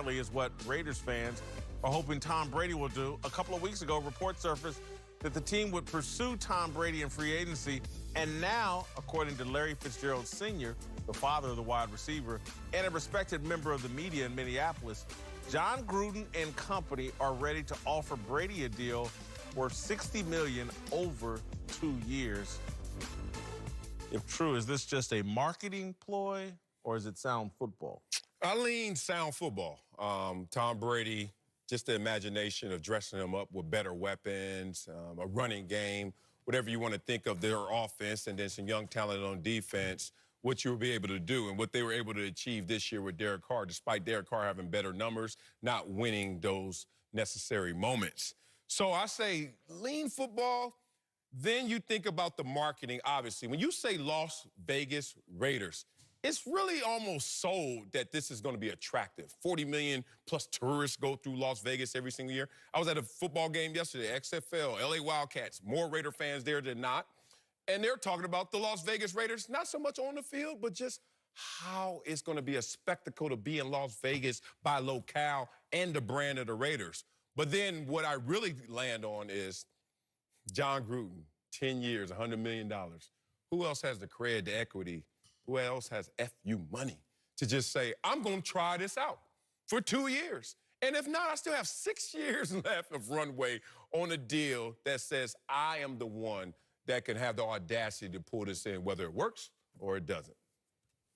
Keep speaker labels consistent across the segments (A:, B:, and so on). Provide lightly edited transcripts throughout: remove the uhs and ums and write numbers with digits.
A: apparently is what Raiders fans are hoping Tom Brady will do. A couple of weeks ago, reports surfaced that the team would pursue Tom Brady in free agency. And now, according to Larry Fitzgerald Sr., the father of the wide receiver, and a respected member of the media in Minneapolis, John Gruden and company are ready to offer Brady a deal worth $60 million over 2 years. If true, is this just a marketing ploy or is it sound football?
B: I lean sound football. Tom Brady, just the imagination of dressing him up with better weapons, a running game, whatever you want to think of their offense, and then some young talent on defense, what you'll be able to do and what they were able to achieve this year with Derek Carr, despite Derek Carr having better numbers, not winning those necessary moments. So I say lean football. Then you think about the marketing, obviously. When you say Las Vegas Raiders, it's really almost sold that this is going to be attractive. 40 million plus tourists go through Las Vegas every single year. I was at a football game yesterday, XFL, LA Wildcats, more Raider fans there than not. And they're talking about the Las Vegas Raiders, not so much on the field, but just how it's going to be a spectacle to be in Las Vegas by locale and the brand of the Raiders. But then what I really land on is John Gruden, 10 years, $100 million. Who else has the cred, the equity? Who else has FU money to just say, I'm going to try this out for 2 years? And if not, I still have 6 years left of runway on a deal that says I am the one that can have the audacity to pull this in, whether it works or it doesn't.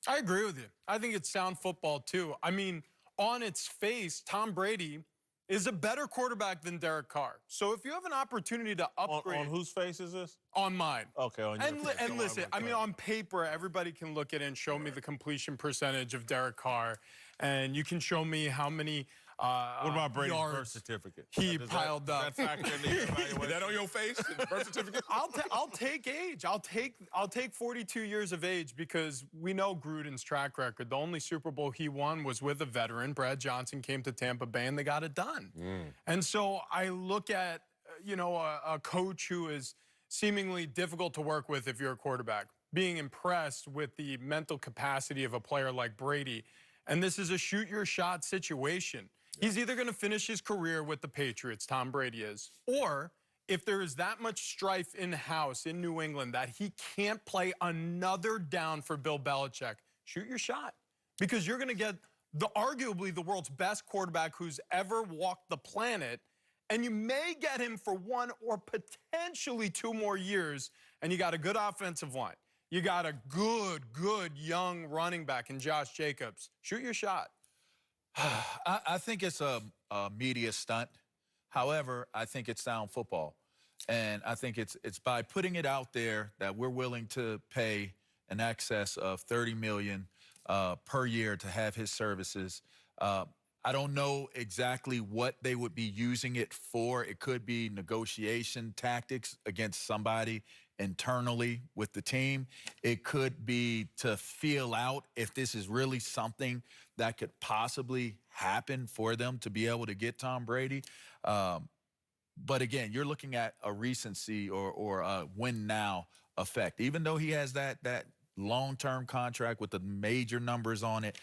C: I agree with you. I think it's sound football, too. I mean, on its face, Tom Brady is a better quarterback than Derek Carr. So if you have an opportunity to upgrade...
A: On whose face is this?
C: On mine.
A: Okay, on your face.
C: And listen, I mean, on paper, everybody can look at it and show me the completion percentage of Derek Carr, and you can show me how many
A: what about Brady's
C: yards
A: birth certificate?
C: he piled up.
A: Is
B: that on your face, the birth certificate?
C: I'll take age. I'll take 42 years of age because we know Gruden's track record. The only Super Bowl he won was with a veteran. Brad Johnson came to Tampa Bay and they got it done. And so I look at, you know, a coach who is seemingly difficult to work with if you're a quarterback, being impressed with the mental capacity of a player like Brady. And this is a shoot-your-shot situation. He's either going to finish his career with the Patriots, Tom Brady is, or if there is that much strife in-house in New England that he can't play another down for Bill Belichick, shoot your shot. Because you're going to get arguably the world's best quarterback who's ever walked the planet, and you may get him for 1 or potentially 2 more years, and you got a good offensive line. You got a good young running back in Josh Jacobs. Shoot your shot.
D: I think it's a media stunt. However, I think it's sound football. And I think it's by putting it out there that we're willing to pay an excess of $30 million per year to have his services. I don't know exactly what they would be using it for. It could be negotiation tactics against somebody internally with the team. It could be to feel out if this is really something that could possibly happen for them to be able to get Tom Brady. But again, you're looking at a recency or a win now effect. Even though he has that long-term contract with the major numbers on it,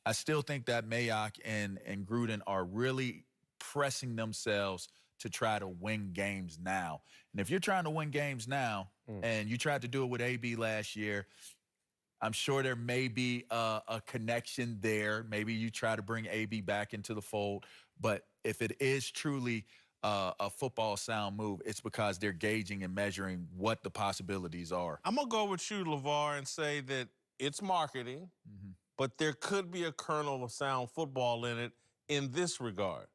D: I still think that Mayock and Gruden are really pressing themselves to try to win games now. And if you're trying to win games now, and you tried to do it with AB last year, I'm sure there may be a connection there. Maybe you try to bring AB back into the fold. But if it is truly a football sound move, it's because they're gauging and measuring what the possibilities are.
A: I'm going to go with you, LeVar, and say that it's marketing. But there could be a kernel of sound football in it in this regard.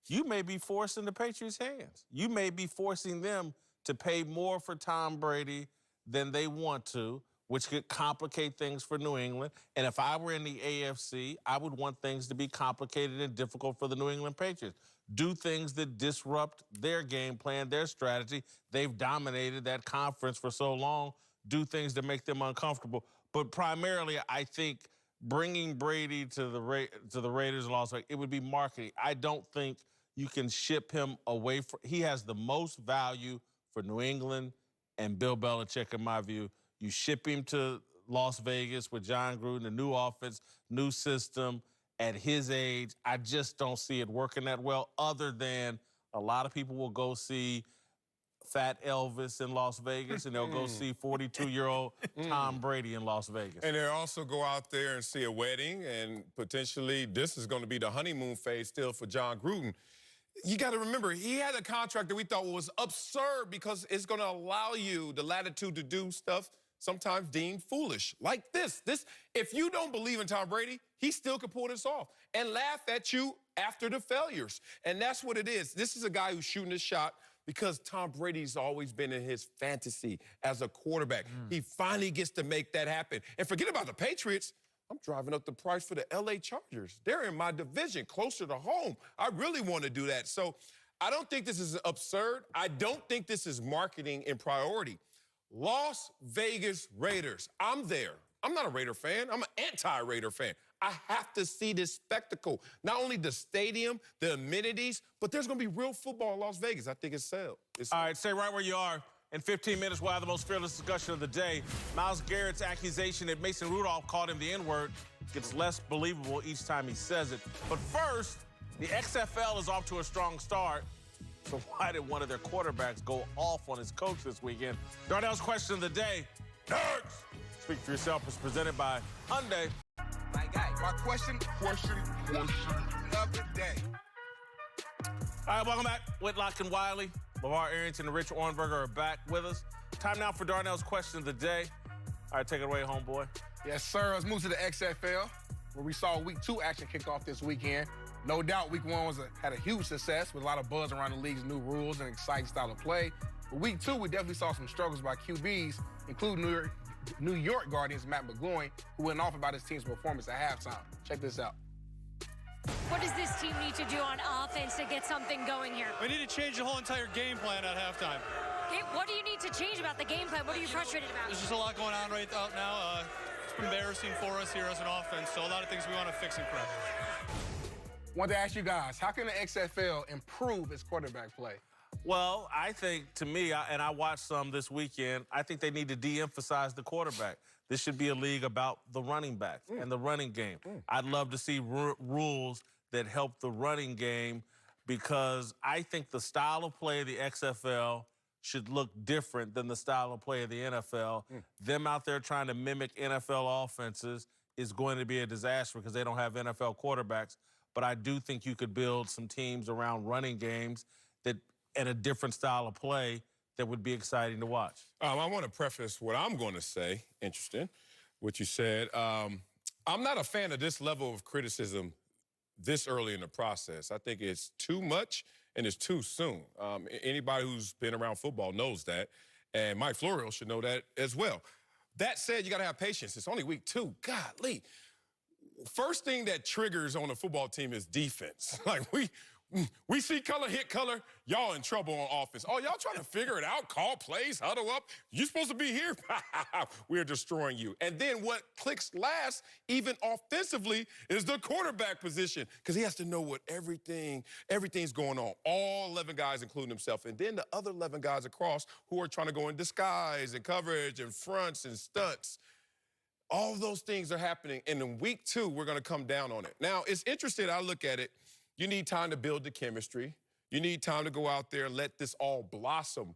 A: You may be forcing the Patriots' hands. You may be forcing them to pay more for Tom Brady than they want to, which could complicate things for New England. And if I were in the AFC, I would want things to be complicated and difficult for the New England Patriots. Do things that disrupt their game plan, their strategy. They've dominated that conference for so long. Do things that make them uncomfortable. But primarily, I think bringing Brady to the Raiders and Las Vegas, it would be marketing. I don't think you can ship him away from. He has the most value for New England and Bill Belichick, in my view. You ship him to Las Vegas with John Gruden, a new offense, new system, at his age, I just don't see it working that well, other than a lot of people will go see Fat Elvis in Las Vegas, and they'll go see 42-year-old Tom Brady in Las Vegas.
B: And they'll also go out there and see a wedding, and potentially this is going to be the honeymoon phase still for John Gruden. You got to remember, he had a contract that we thought was absurd because it's going to allow you the latitude to do stuff sometimes deemed foolish, like this. If you don't believe in Tom Brady, he still could pull this off and laugh at you after the failures. And that's what it is. This is a guy who's shooting his shot because Tom Brady's always been in his fantasy as a quarterback. He finally gets to make that happen. And forget about the Patriots. I'm driving up the price for the LA Chargers. They're in my division, closer to home. I really want to do that. So I don't think this is absurd. I don't think this is marketing in priority. Las Vegas Raiders. I'm there. I'm not a Raider fan. I'm an anti-Raider fan. I have to see this spectacle. Not only the stadium, the amenities, but there's going to be real football in Las Vegas. I think it's sell.
A: All right, stay right where you are. In 15 minutes, we'll have the most fearless discussion of the day. Myles Garrett's accusation that Mason Rudolph called him the N-word gets less believable each time he says it. But first, the XFL is off to a strong start. So why did one of their quarterbacks go off on his coach this weekend? Darnell's question of the day. Next! Speak for yourself is presented by Hyundai.
E: My guy, my question of the day.
A: All right, welcome back. Whitlock and Wiley, LeVar Arrington and Rich Ornberger are back with us. Time now for Darnell's question of the day. All right, take it away, homeboy.
E: Yes, sir. Let's move to the XFL, where we saw Week 2 action kick off this weekend. No doubt Week 1 had a huge success with a lot of buzz around the league's new rules and exciting style of play. But Week 2, we definitely saw some struggles by QBs, including New York Guardians' Matt McGloin, who went off about his team's performance at halftime. Check this out.
F: What does this team need to do on offense to get something going here?
G: We need to change the whole entire game plan at halftime.
F: Okay, what do you need to change about the game plan? What are you frustrated about?
G: There's just a lot going on right now. It's embarrassing for us here as an offense, so a lot of things we want to fix and correct.
E: Wanted to ask you guys, how can the XFL improve its quarterback play?
A: Well, I think, to me, and I watched some this weekend, I think they need to de-emphasize the quarterback. This should be a league about the running backs and the running game. I'd love to see rules that help the running game because I think the style of play of the XFL should look different than the style of play of the NFL. Them out there trying to mimic NFL offenses is going to be a disaster because they don't have NFL quarterbacks. But I do think you could build some teams around running games that and a different style of play that would be exciting to watch.
B: I want to preface what I'm going to say, interesting, what you said. I'm not a fan of this level of criticism this early in the process. I think it's too much and it's too soon. Anybody who's been around football knows that, and Mike Florio should know that as well. That said, you got to have patience. It's only week 2. Golly. First thing that triggers on a football team is defense. Like, we see color, hit color, y'all in trouble on offense. Oh, y'all trying to figure it out, call plays, huddle up. You're supposed to be here. We're destroying you. And then what clicks last, even offensively, is the quarterback position because he has to know what everything's going on. All 11 guys, including himself. And then the other 11 guys across who are trying to go in disguise and coverage and fronts and stunts. All of those things are happening. And in week 2, we're going to come down on it. Now, it's interesting. I look at it. You need time to build the chemistry. You need time to go out there and let this all blossom.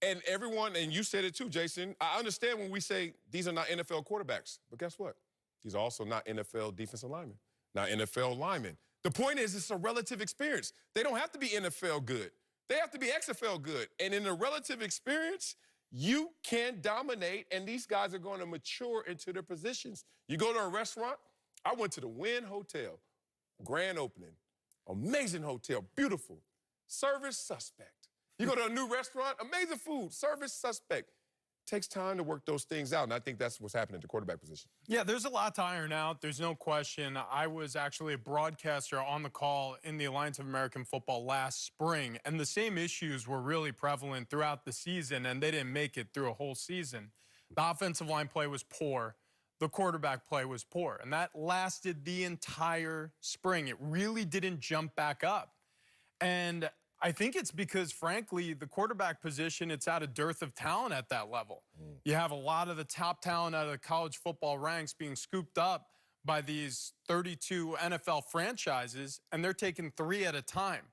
B: And everyone, and you said it too, Jason, I understand when we say these are not NFL quarterbacks, but guess what? These are also not NFL defensive linemen, not NFL linemen. The point is it's a relative experience. They don't have to be NFL good. They have to be XFL good. And in a relative experience, you can dominate, and these guys are going to mature into their positions. You go to a restaurant. I went to the Wynn Hotel. Grand opening, amazing hotel, beautiful. Service suspect. You go to a new restaurant, amazing food, service suspect. Takes time to work those things out, and I think that's what's happening at the quarterback position.
C: Yeah, there's a lot to iron out. There's no question. I was actually a broadcaster on the call in the Alliance of American Football last spring, and the same issues were really prevalent throughout the season, and they didn't make it through a whole season. The offensive line play was poor. The quarterback play was poor, and that lasted the entire spring. It really didn't jump back up. And I think it's because, frankly, the quarterback position, it's at a dearth of talent at that level. You have a lot of the top talent out of the college football ranks being scooped up by these 32 NFL franchises, and they're taking 3 at a time.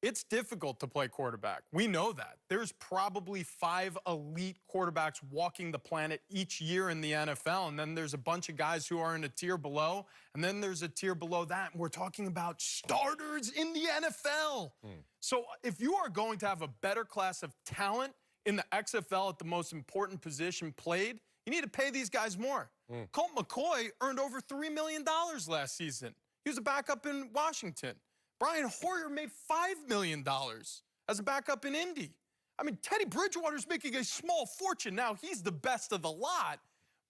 C: It's difficult to play quarterback. We know that. There's probably 5 elite quarterbacks walking the planet each year in the NFL, and then there's a bunch of guys who are in a tier below, and then there's a tier below that, and we're talking about starters in the NFL. So if you are going to have a better class of talent in the XFL at the most important position played, you need to pay these guys more. Colt McCoy earned over $3 million last season. He was a backup in Washington. Brian Hoyer made $5 million as a backup in Indy. I mean, Teddy Bridgewater's making a small fortune. Now, he's the best of the lot.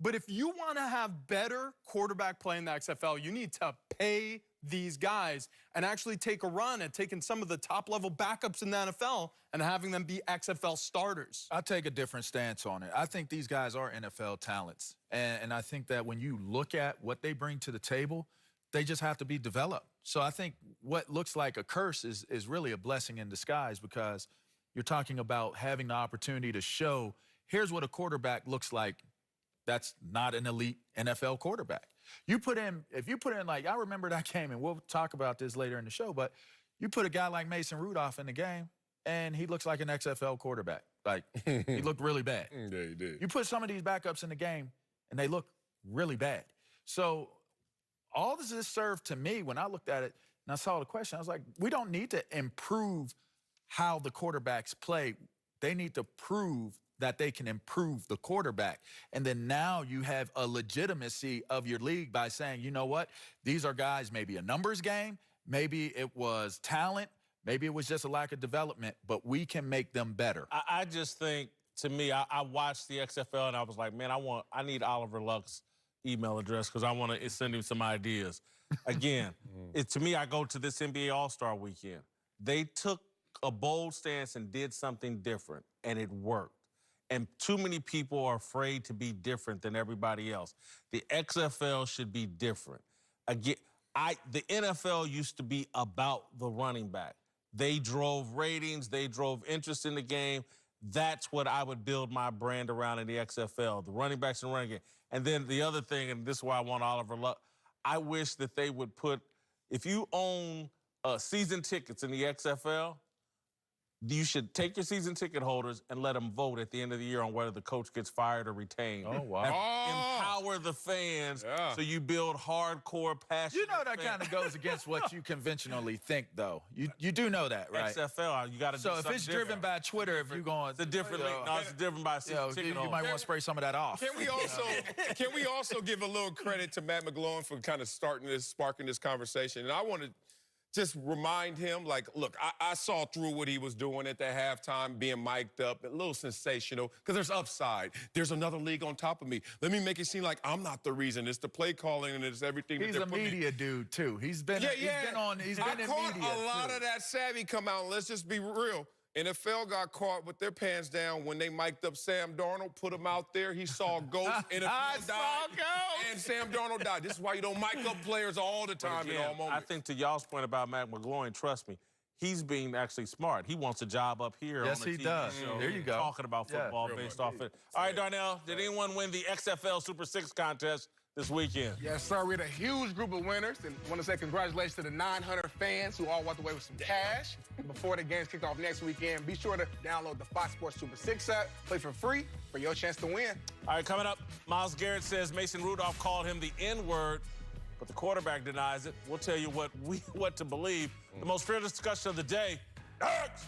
C: But if you want to have better quarterback play in the XFL, you need to pay these guys and actually take a run at taking some of the top-level backups in the NFL and having them be XFL starters.
D: I take a different stance on it. I think these guys are NFL talents. And I think that when you look at what they bring to the table, they just have to be developed. So I think what looks like a curse is really a blessing in disguise, because you're talking about having the opportunity to show, here's what a quarterback looks like that's not an elite NFL quarterback. If you put in, like, I remember that game, and we'll talk about this later in the show, but you put a guy like Mason Rudolph in the game, and he looks like an XFL quarterback. Like, he looked really bad.
B: Yeah, he did.
D: You put some of these backups in the game, and they look really bad. So all this has served to me when I looked at it and I saw the question, I was like, we don't need to improve how the quarterbacks play. They need to prove that they can improve the quarterback. And then now you have a legitimacy of your league by saying, you know what? These are guys, maybe a numbers game, maybe it was talent, maybe it was just a lack of development, but we can make them better.
A: I just think, to me, I watched the XFL and I was like, man, I need Oliver Luck's email address because I want to send him some ideas. Again, to me, I go to this NBA All-Star weekend. They took a bold stance and did something different, and it worked. And too many people are afraid to be different than everybody else. The XFL should be different. Again, the NFL used to be about the running back. They drove ratings. They drove interest in the game. That's what I would build my brand around in the XFL, the running backs and running game. And then the other thing, and this is why I want Oliver Luck, I wish that they would put, if you own season tickets in the XFL, you should take your season ticket holders and let them vote at the end of the year on whether the coach gets fired or retained.
D: Oh, wow.
A: Empower the fans so you build hardcore passion.
D: You know that kind of goes against what you conventionally think, though. You do know that, right?
A: XFL, you got to do something
D: So if it's
A: different.
D: driven by Twitter, if you're going...
A: It's a different league. No, it's different by season ticket
D: you
A: holders.
D: might want to spray some of that off.
B: Can we also give a little credit to Matt McGloin for kind of sparking this conversation? And I want to just remind him, like, look, I saw through what he was doing at the halftime, being mic'd up, a little sensational, because there's upside. There's another league on top of me. Let me make it seem like I'm not the reason. It's the play calling and it's everything.
D: He's a media dude, too. He's been in media.
B: I caught a lot of that savvy come out. Let's just be real. NFL got caught with their pants down when they mic'd up Sam Darnold, put him out there. He saw ghosts. NFL died, and Sam Darnold died. This is why you don't mic up players all the time in all moments.
A: I think to y'all's point about Matt McGloin, trust me, he's being actually smart. He wants a job up here on the TV show.
D: There you go.
A: Talking about football based off it. All right, Darnell, did anyone win the XFL Super 6 contest this weekend?
E: Yes, sir. We had a huge group of winners, and I want to say congratulations to the 900 fans who all walked away with some cash. And before the games kick off next weekend, be sure to download the Fox Sports Super 6 app, play for free for your chance to win.
A: All right, coming up, Myles Garrett says Mason Rudolph called him the N-word, but the quarterback denies it. We'll tell you what to believe. The most fearless discussion of the day. Next!